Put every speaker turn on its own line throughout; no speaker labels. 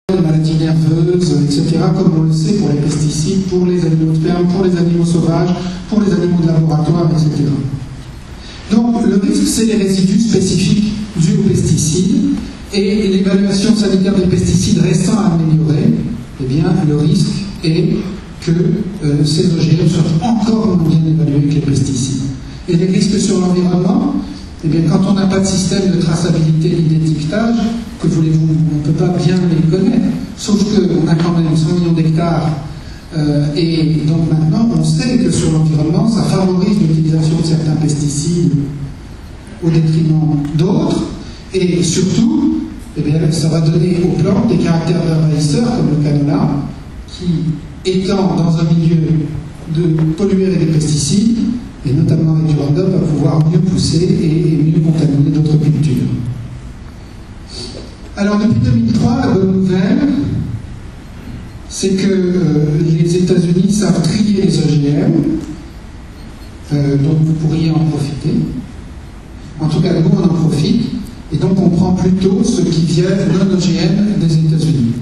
des maladies nerveuses, etc., comme on le sait pour les pesticides, pour les animaux de ferme, pour les animaux sauvages, pour les animaux de laboratoire, etc. Donc le risque, c'est les résidus spécifiques dus aux pesticides, et l'évaluation sanitaire des pesticides restant à améliorer, eh bien, le risque est que ces OGM soient encore moins bien évalués que les pesticides. Et les risques sur l'environnement, eh bien, quand on n'a pas de système de traçabilité ni d'étiquetage, que voulez-vous, on ne peut pas bien les connaître, sauf qu'on a quand même 100 millions d'hectares, et donc maintenant on sait que sur l'environnement, ça favorise l'utilisation de certains pesticides au détriment d'autres, et surtout, eh bien, ça va donner aux plantes des caractères envahisseurs comme le canola, qui, étant dans un milieu de pollué avec des pesticides, et notamment avec du Roundup, va pouvoir mieux pousser et mieux contaminer d'autres cultures. Alors depuis 2003, la bonne nouvelle, c'est que les États-Unis savent trier les OGM, donc vous pourriez en profiter. En tout cas, nous, on en profite, et donc on prend plutôt ceux qui viennent non-OGM des États-Unis.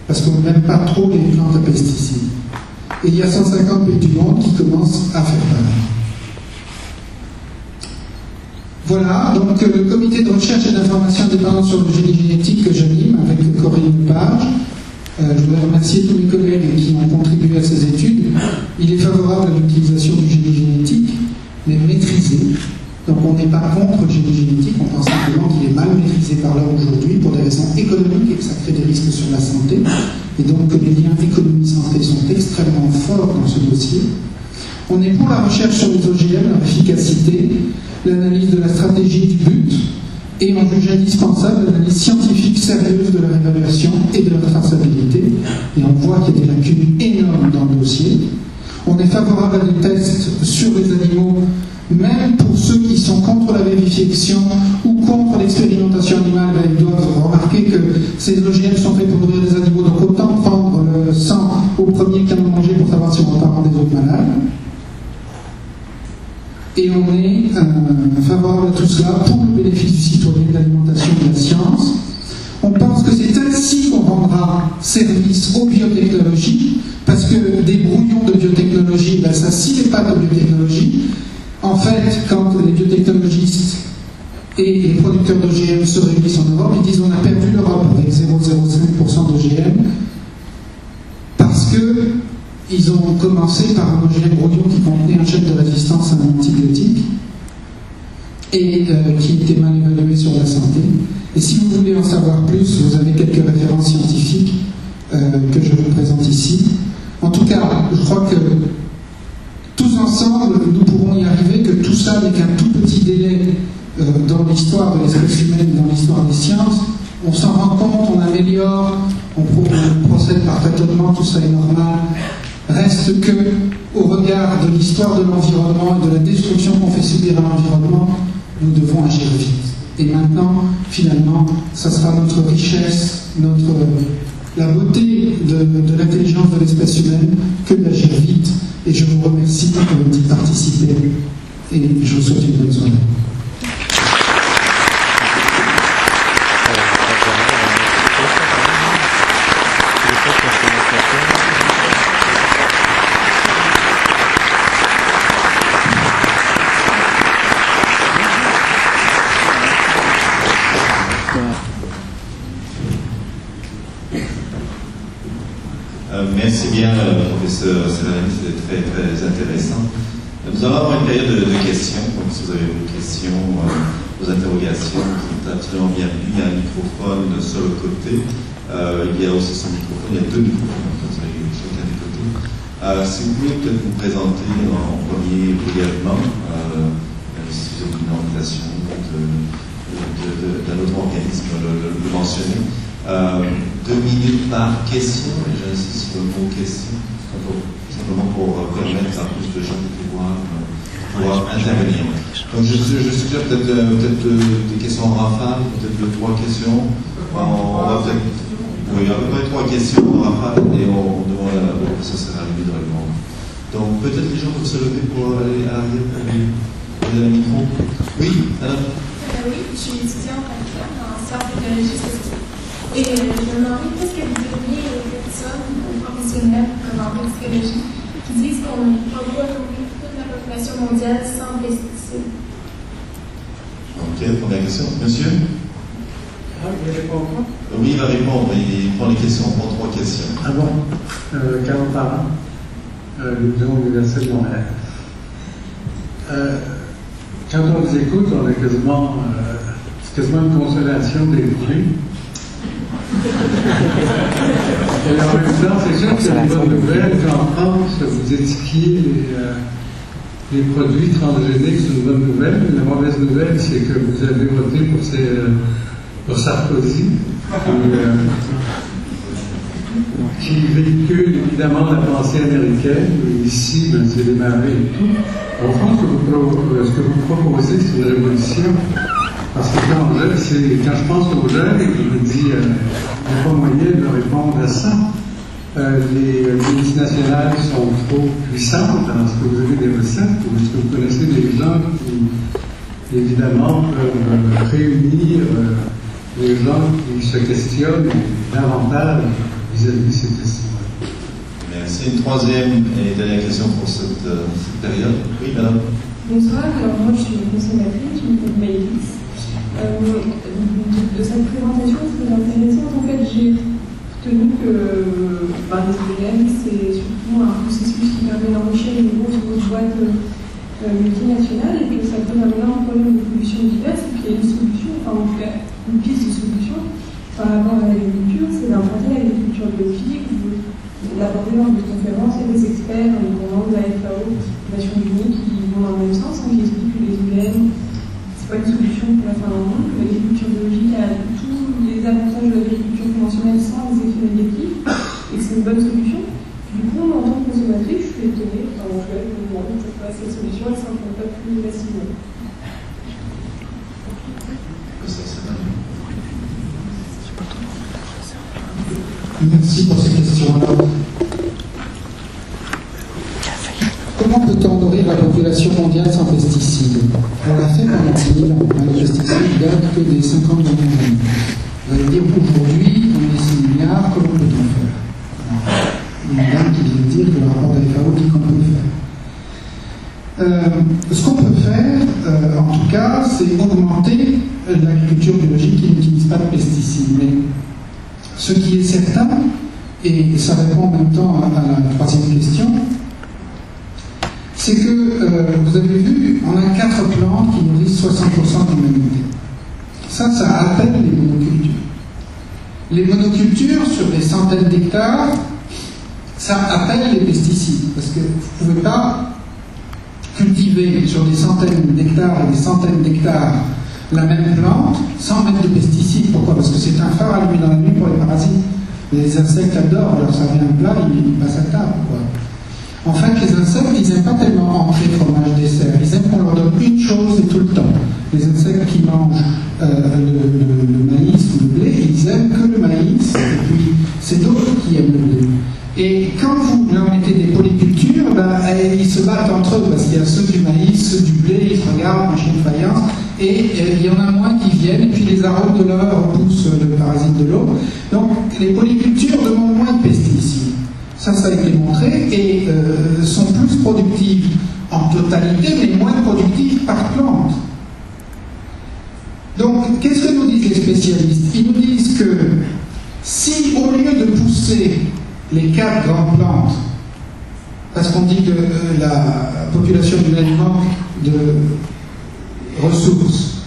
Parce qu'on n'aime pas trop les plantes à pesticides. Et il y a 150 pays du monde qui commencent à faire pareil. Voilà, donc le comité de recherche et d'information indépendante sur le génie génétique que j'anime avec Corinne Lepage, je voudrais remercier tous mes collègues qui ont contribué à ces études. Il est favorable à l'utilisation du génie génétique, mais maîtrisé. Donc on n'est pas contre le génie génétique, on pense simplement qu'il est mal maîtrisé par l'homme aujourd'hui pour des raisons économiques et que ça crée des risques sur la santé. Et donc que les liens économie-santé sont extrêmement forts dans ce dossier. On est pour la recherche sur les OGM, leur efficacité, l'analyse de la stratégie du but, et on juge indispensable l'analyse scientifique sérieuse de leur évaluation et de leur traçabilité. Et on voit qu'il y a des lacunes énormes dans le dossier. On est favorable à des tests sur les animaux, même pour ceux qui sont contre la vérification ou contre l'expérimentation animale, ils doivent remarquer que ces OGM sont faits pour nourrir des animaux, donc autant prendre le sang au premier qu'ils ont mangé pour savoir si on va pas rendre des autres malades. Et on est favorable à tout cela pour le bénéfice du citoyen, de l'alimentation et de la science. On pense que c'est ainsi qu'on rendra service aux biotechnologies, parce que des brouillons de biotechnologie, ben ça s'il n'est pas de biotechnologie. En fait, quand les biotechnologistes et les producteurs d'OGM se réunissent en Europe, ils disent on a perdu l'Europe avec 0,05% d'OGM, parce qu'ils ont commencé par un OGM brouillon qui contenait un gène de résistance à un antibiotique et qui était mal évalué sur la santé. Et si vous voulez en savoir plus, vous avez quelques références scientifiques que je vous présente ici. En tout cas, je crois que tous ensemble, nous pourrons y arriver, que tout ça n'est qu'un tout petit délai dans l'histoire de l'espèce humaine, dans l'histoire des sciences. On s'en rend compte, on améliore, on procède par tâtonnement, tout ça est normal. Reste que, au regard de l'histoire de l'environnement et de la destruction qu'on fait subir à l'environnement, nous devons agir vite. Et maintenant, finalement, ça sera notre richesse, la beauté de l'intelligence de l'espèce humaine que d'agir vite. Et je vous remercie d'y participer et je vous souhaite une bonne soirée.
Merci bien, professeur Serrani, c'était très, très intéressant. Nous allons avoir une période de questions. Donc, si vous avez vos questions, vos interrogations, vous êtes absolument bienvenus. Il y a un microphone sur le côté. Il y a aussi son microphone. Il y a deux microphones, comme ça, chacun des côtés. Si vous pouvez peut-être vous présenter en premier brièvement, si vous avez une organisation d'un autre organisme, le mentionner. 2 minutes par question, et j'insiste sur le mot question, simplement pour permettre à plus de gens de pouvoir intervenir. Donc je suggère peut-être des questions en rafale, peut-être 3 questions. On va peut-être, oui, à peu près 3 questions en rafale, et on demande au professeur Serrani de répondre. Donc peut-être les gens peuvent se lever pour aller à l'arrière, pour aller à la micro. Oui, madame.
Oui, je suis étudiante en sciences technologies. Et je me demandais qu'est-ce que vous diriez aux personnes, aux professionnels en toxicologie, qui disent qu'on ne peut pas nourrir toute la population mondiale sans pesticides.
Ok, première question. Monsieur?
Il répond quoi?
Oui, il va répondre. Il prend les questions, on prend 3 questions.
Ah bon? 40 par an. L'Union universelle de Montréal. Quand on les écoute, on a quasiment, c'est quasiment une consolation d'écouter. Et en même temps, c'est sûr qu'il y a une bonne nouvelle qu'en France, vous étiquiez les produits transgéniques, c'est une bonne nouvelle. La mauvaise nouvelle, c'est que vous avez voté pour Sarkozy, qui véhicule évidemment la pensée américaine. Ici, c'est démarré et tout. Au fond, ce que vous proposez, c'est une révolution. Parce que quand je pense aux jeunes, je me dis, il n'y a pas moyen de répondre à ça. Les multinationales sont trop puissantes. Est-ce que vous avez des recettes ou est-ce que vous connaissez des gens qui, évidemment, peuvent réunir les gens qui se questionnent davantage vis-à-vis de ces questions-là?
Merci. Une troisième et dernière question pour cette période. Oui, madame.
Bonsoir. Alors, moi, je suis une consommatrice, je m'appelle Maëlys. De cette présentation très intéressante, en fait, j'ai retenu que les OGM, c'est surtout un processus qui permet d'enrichir les grosses boîtes multinationales et que ça pose un énorme problème de pollution diverse et qu'il y a une solution, enfin en tout cas une piste de solution par rapport à l'agriculture, c'est d'implanter l'agriculture biologique. Vous l'abordez dans des conférences, il y a des experts, notamment de la FAO, des Nations Unies, qui vont dans le même sens, qui expliquent que les OGM, c'est pas une solution pour la fin du monde, que l'agriculture biologique a tous les avantages de l'agriculture conventionnelle sans les effets négatifs, et que c'est une bonne solution. Du coup, en tant que consommatrice, je suis étonnée, je me demande pourquoi cette solution ne s'implante pas plus facilement.
Merci pour ces questions-là. Comment peut-on nourrir la population mondiale sans pesticides? On l'a fait pendant 10 000 ans. Les pesticides datent que des 50 dernières années. Vous allez dire aujourd'hui, on est 6 milliards, comment peut-on faire? Il y a une dame qui vient de dire que le rapport de la FAO dit qu'on peut faire. Ce qu'on peut faire, en tout cas, c'est augmenter l'agriculture biologique qui n'utilise pas de pesticides. Mais ce qui est certain, et ça répond en même temps à la troisième question, c'est que vous avez vu, on a 4 plantes qui nourrissent 60% de l'humanité. Ça appelle les monocultures. Les monocultures sur des centaines d'hectares, ça appelle les pesticides, parce que vous ne pouvez pas cultiver sur des centaines d'hectares et des centaines d'hectares la même plante sans mettre de pesticides. Pourquoi? Parce que c'est un phare allumé dans la nuit pour les parasites. Les insectes adorent, alors ça vient plat, ils passent à table. En fait, les insectes, ils n'aiment pas tellement entrée, fromage, dessert. Ils aiment qu'on leur donne une chose et tout le temps. Les insectes qui mangent le maïs ou le blé, ils aiment que le maïs, et puis c'est d'autres qui aiment le blé. Et quand vous leur mettez des polycultures, ils se battent entre eux, parce qu'il y a ceux du maïs, ceux du blé, ils se regardent en chine de faïence, et il y en a moins qui viennent, et puis les arômes de l'un repoussent le parasite de l'autre. Donc les polycultures demandent moins de pesticides. Ça a été montré, et sont plus productives en totalité, mais moins productives par plante. Donc, qu'est-ce que nous disent les spécialistes? Ils nous disent que si, au lieu de pousser les 4 grandes plantes, parce qu'on dit que la population humaine manque de ressources,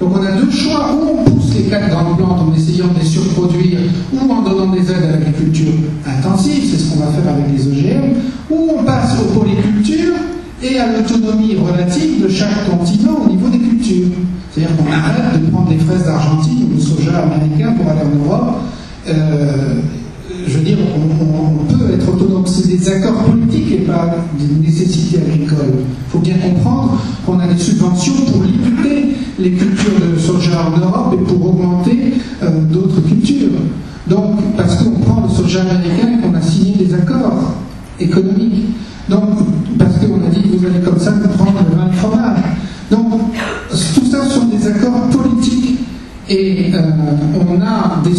donc on a 2 choix: ou on pousse les 4 grandes plantes en essayant de les surproduire, ou en donnant des aides à l'agriculture intensive, c'est ce qu'on va faire avec les OGM, ou on passe aux polycultures et à l'autonomie relative de chaque continent au niveau des cultures. C'est-à-dire qu'on arrête de prendre des fraises d'Argentine ou du soja américain pour aller en Europe. Je veux dire, on peut être autonome. C'est des accords politiques et pas des nécessités agricoles. Il faut bien comprendre qu'on a des subventions pour limiter les cultures de soja en Europe et pour augmenter d'autres cultures. Donc, parce qu'on prend le soja américain et qu'on a signé des accords économiques. Donc, parce qu'on a dit que vous allez comme ça nous prendre le vin de fromage. Donc, tout ça sont des accords politiques et on a des